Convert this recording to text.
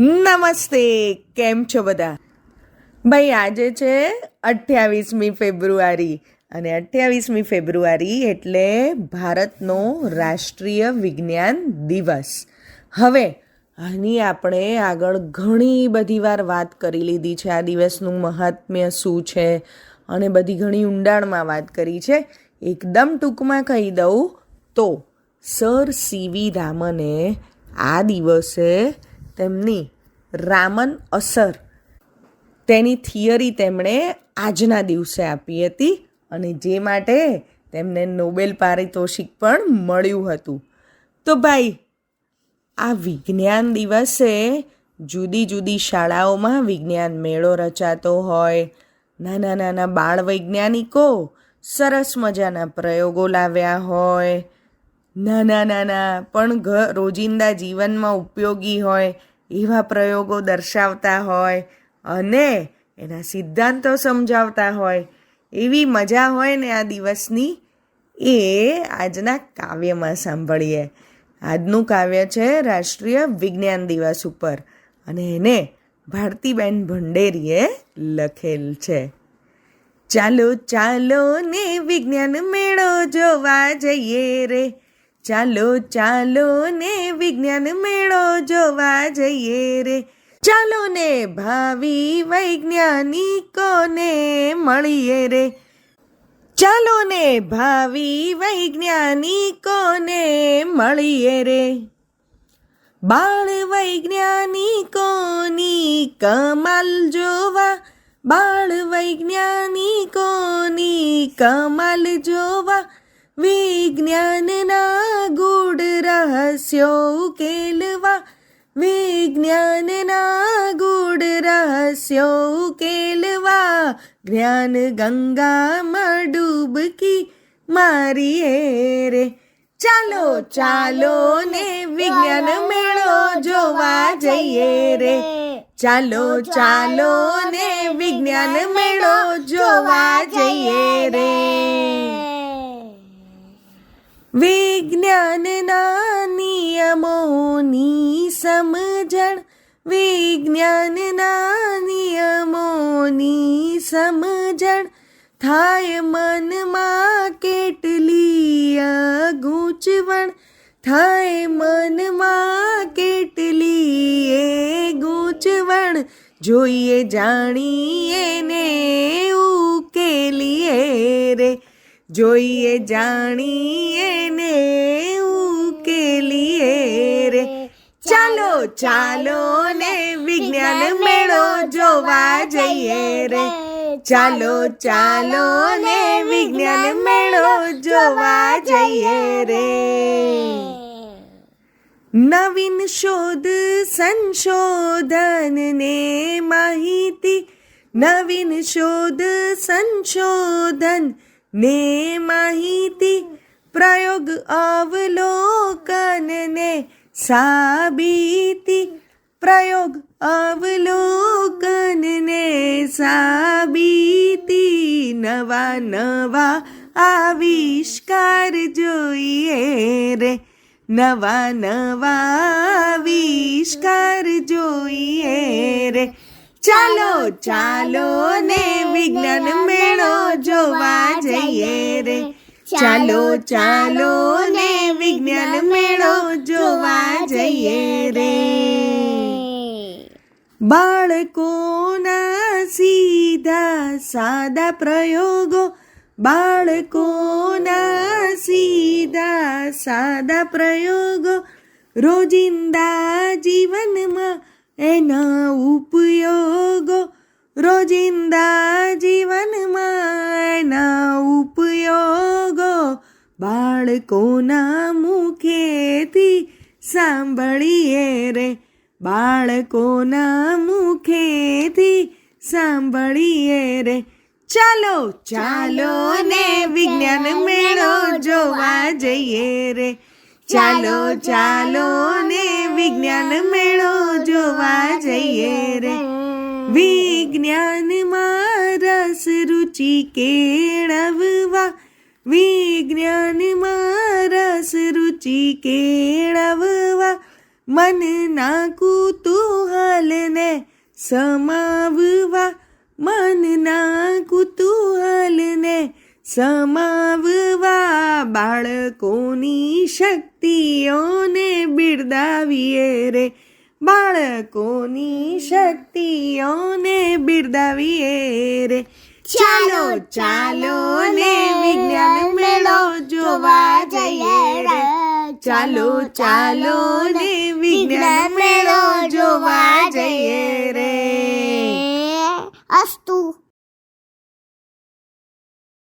નમસ્તે, કેમ છો બધા? ભાઈ આજે છે 28મી ફેબ્રુઆરી અને 28મી ફેબ્રુઆરી એટલે ભારતનો રાષ્ટ્રીય વિજ્ઞાન દિવસ. હવે આની આપણે આગળ ઘણી બધી વાર વાત કરી લીધી છે. આ દિવસનું મહાત્મ્ય શું છે અને બધી ઘણી ઊંડાણમાં વાત કરી છે. એકદમ ટૂંકમાં કહી દઉં તો સર સીવી રામને આ દિવસે તેમની રામન અસર તેની થિયરી તેમણે આજના દિવસે આપી હતી અને જે માટે તેમને નોબેલ પારિતોષિક પણ મળ્યું હતું. તો ભાઈ આ વિજ્ઞાન દિવસે જુદી જુદી શાળાઓમાં વિજ્ઞાન મેળો રચાતો હોય. નાના નાના બાળ વૈજ્ઞાનિકો સરસ મજાના પ્રયોગો લાવ્યા હોય. નાના નાના પણ રોજિંદા જીવનમાં ઉપયોગી હોય એવા પ્રયોગો દર્શાવતા હોય અને એના સિદ્ધાંતો સમજાવતા હોય. એવી મજા હોય ને આ દિવસની, એ આજના કાવ્યમાં સાંભળીએ. આજનું કાવ્ય છે રાષ્ટ્રીય વિજ્ઞાન દિવસ ઉપર અને એને ભારતીબેન ભંડેરીએ લખેલ છે. ચાલો ચાલો ને વિજ્ઞાન મેળો જોવા જઈએ રે. ચાલો ચાલો ને વિજ્ઞાન મેળો જોવા જઈએ રે. ચાલો ને ભાવિ વૈજ્ઞાનિકોને મળીએ રે. ચાલો ને ભાવિ વૈજ્ઞાનિકોને મળીએ રે. બાળ વૈજ્ઞાનિકોની કમાલ જોવા, બાળ વૈજ્ઞાનિકોની કમાલ જોવા, વિજ્ઞાનના ગૂઢ રહસ્યો ઉકેલવા, વિજ્ઞાનના ગૂઢ રહસ્યો ઉકેલવા, જ્ઞાન ગંગામાં ડૂબકી મારીએ રે. ચાલો ચાલો ને વિજ્ઞાન મેળો જોવા જઈએ રે. ચાલો ચાલો ને વિજ્ઞાન મેળો જોવા જઈએ રે. વિજ્ઞાનના નિયમોની સમજણ, વિજ્ઞાનના નિયમોની સમજણ, થાય મનમાં કેટલી ગૂંચવણ, થાય મનમાં કેટલી ગૂંચવણ, જોઈએ જાણીએ ને ઉકેલીએ રે. જોઈએ જાણીએ ને ઉકેલીએ રે. ચાલો ચાલો ને વિજ્ઞાન મેળો જોવા જઈએ રે. ચાલો ચાલો ને વિજ્ઞાન મેળો જોવા જઈએ રે. નવીન શોધ સંશોધન ને માહિતી, નવીન શોધ સંશોધન ને માહિતી, પ્રયોગ અવલોકન ને સાબિતી, પ્રયોગ અવલોકન ને સાબિતી, નવા નવા આવિષ્કાર જોઈએ રે. નવા નવા આવિષ્કાર જોઈએ રે. ચાલો ચાલો ને વિજ્ઞાન મેળો જોવા જઈએ રે. ચાલો ચાલો ને વિજ્ઞાન મેળો જોવા જઈએ રે. બાળકોના સીધા સાદા પ્રયોગો, બાળકોના સીધા સાદા પ્રયોગો, રોજિંદા જીવનમાં એના ઉપયોગો, રોજિંદા જીવનમાં એના ઉપયોગો, બાળકોના મુખેથી સાંભળીએ રે. બાળકોના મુખેથી સાંભળીએ રે. ચાલો ચાલો ને વિજ્ઞાન મેળો જોવા જઈએ રે. ચાલો ચાલો ને વિજ્ઞાન મેળો જોવા જઈએ રે. વિજ્ઞાનમાં રસ રુચિ કેળવવા, વિજ્ઞાનમાં રસ રુચિ કેળવવા, મનના કુતૂહલ સમાવવા મનના કુતૂહલને સમાવવા બાળકોની શક્તિઓને બિરદાવીએ રે બાળકોની શક્તિઓને બિરદાવીએ રે ચાલો ચાલો ને વિજ્ઞાન મેળો જોવા જઈએ રે ચાલો ચાલો ને વિજ્ઞાન મેળો